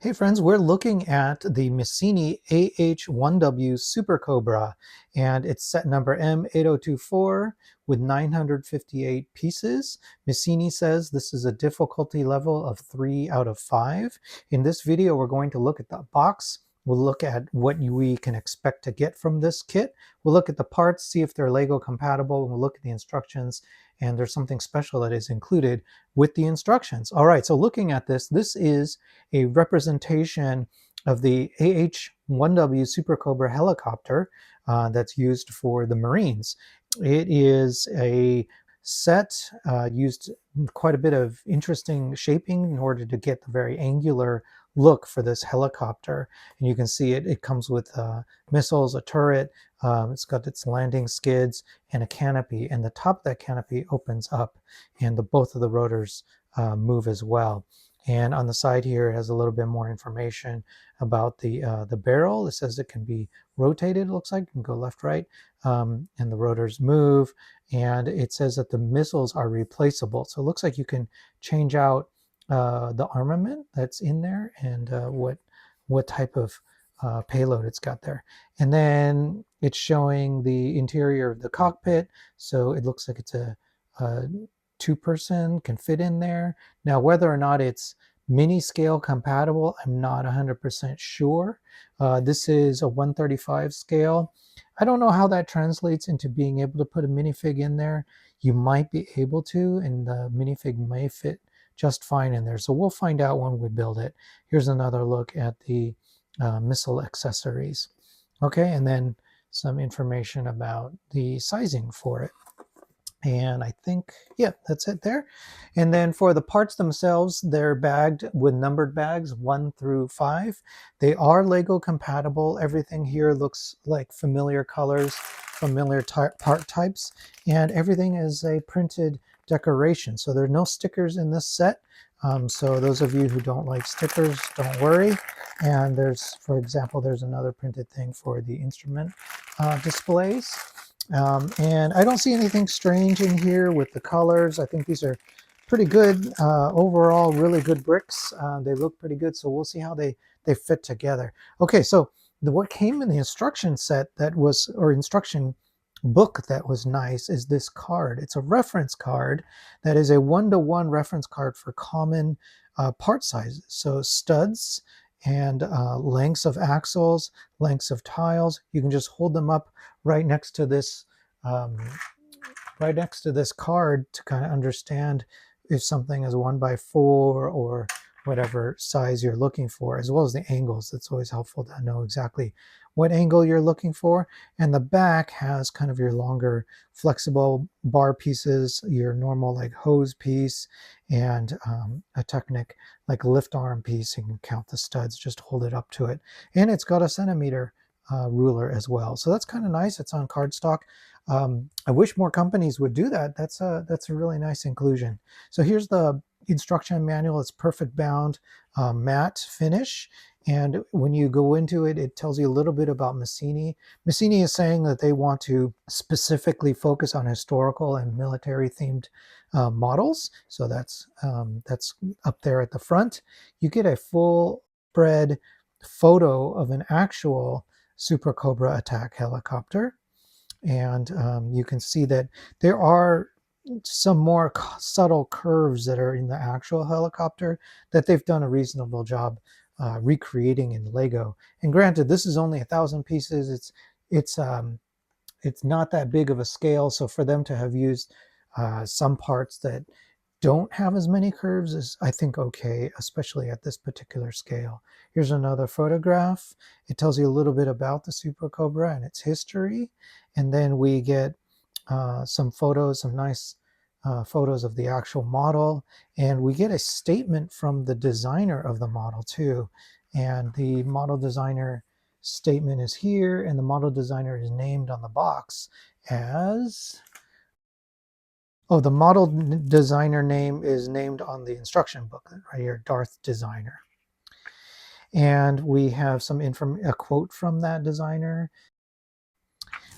Hey friends, we're looking at the Misini AH-1W Super Cobra, and it's set number M8024 with 958 pieces. Misini says this is a difficulty level of 3 out of 5. In this video, we're going to look at the box. We'll look at what we can expect to get from this kit. We'll look at the parts, see if they're LEGO compatible, and we'll look at the instructions, and there's something special that is included with the instructions. All right, so looking at this, this is a representation of the AH-1W Super Cobra helicopter that's used for the Marines. It is a set used quite a bit of interesting shaping in order to get the very angular look for this helicopter. And you can see it comes with missiles, a turret, it's got its landing skids and a canopy, and the top of that canopy opens up, and both of the rotors move as well. And on the side here, it has a little bit more information about the barrel. It says it can be rotated, it looks like. It can go left, right, and the rotors move. And it says that the missiles are replaceable. So it looks like you can change out the armament that's in there and what type of payload it's got there. And then it's showing the interior of the cockpit. So it looks like it's a two-person can fit in there. Now, whether or not it's mini scale compatible, I'm not 100% sure. This is a 135 scale. I don't know how that translates into being able to put a minifig in there. You might be able to, and the minifig may fit just fine in there. So we'll find out when we build it. Here's another look at the missile accessories. Okay, and then some information about the sizing for it. And I think, yeah, that's it there. And then for the parts themselves, they're bagged with numbered bags 1 through 5. They are LEGO compatible. Everything here looks like familiar colors, familiar part types, and everything is a printed decoration. So there are no stickers in this set. So those of you who don't like stickers, don't worry. And there's, for example, there's another printed thing for the instrument displays. And I don't see anything strange in here with the colors. I think these are pretty good overall, really good bricks. They look pretty good, so we'll see how they fit together. Okay, so what came in the instruction set that was, or instruction book that was nice, is this card. It's a reference card that is a 1-to-1 reference card for common part sizes. So studs and lengths of axles, lengths of tiles. You can just hold them up right next to this card to kind of understand if something is 1x4 or whatever size you're looking for, as well as the angles. It's always helpful to know exactly what angle you're looking for. And the back has kind of your longer flexible bar pieces, your normal like hose piece, and a Technic like lift arm piece. You can count the studs, just hold it up to it. And it's got a centimeter ruler as well. So that's kind of nice. It's on cardstock. I wish more companies would do that. That's a really nice inclusion. So here's the instruction manual. It's perfect bound matte finish. And when you go into it, it tells you a little bit about Misini. Misini is saying that they want to specifically focus on historical and military themed models. So that's up there at the front. You get a full spread photo of an actual Super Cobra attack helicopter. And you can see that there are some more subtle curves that are in the actual helicopter that they've done a reasonable job recreating in Lego. And granted, this is only 1,000 pieces. It's not that big of a scale, so for them to have used some parts that don't have as many curves is, I think, okay, especially at this particular scale. Here's another photograph. It tells you a little bit about the Super Cobra and its history. And then we get some photos, some nice photos of the actual model. And we get a statement from the designer of the model too. And the model designer statement is here, and the model designer is named on the box as... Oh, the model designer name is named on the instruction booklet right here, Darth Designer. And we have a quote from that designer.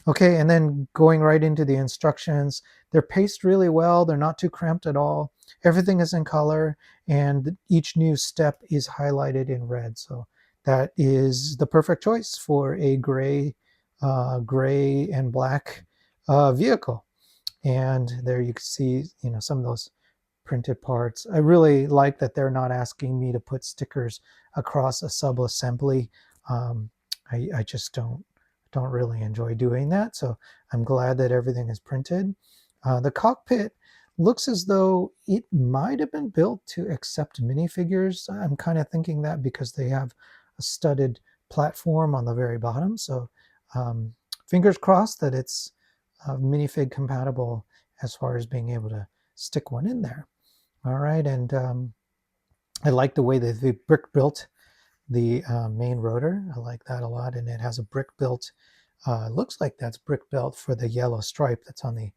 Okay, and then going right into the instructions, they're paced really well. They're not too cramped at all. Everything is in color, and each new step is highlighted in red. So that is the perfect choice for a gray and black vehicle. And there you can see, some of those printed parts. I really like that they're not asking me to put stickers across a sub-assembly. Um, I just don't really enjoy doing that. So I'm glad that everything is printed. The cockpit looks as though it might have been built to accept minifigures. I'm kind of thinking that because they have a studded platform on the very bottom. So um, fingers crossed that it's minifig compatible as far as being able to stick one in there. All right, and I like the way that they brick built the main rotor. I like that a lot, and it has a brick built. Looks like that's brick built for the yellow stripe that's on the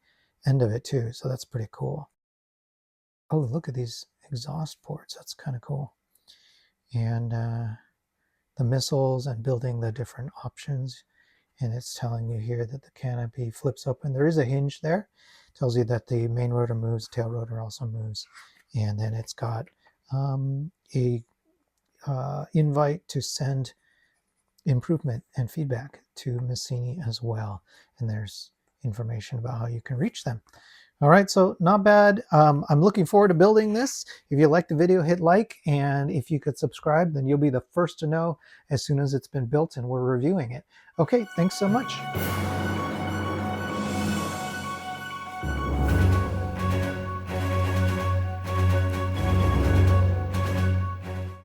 end of it too. So that's pretty cool. Oh, look at these exhaust ports. That's kind of cool. And the missiles and building the different options. And it's telling you here that the canopy flips open. There is a hinge there. Tells you that the main rotor moves, tail rotor also moves. And then it's got a invite to send improvement and feedback to Misini as well. And there's information about how you can reach them. All right, so not bad. I'm looking forward to building this. If you liked the video, hit like, and if you could subscribe, then you'll be the first to know as soon as it's been built and we're reviewing it. Okay, thanks so much.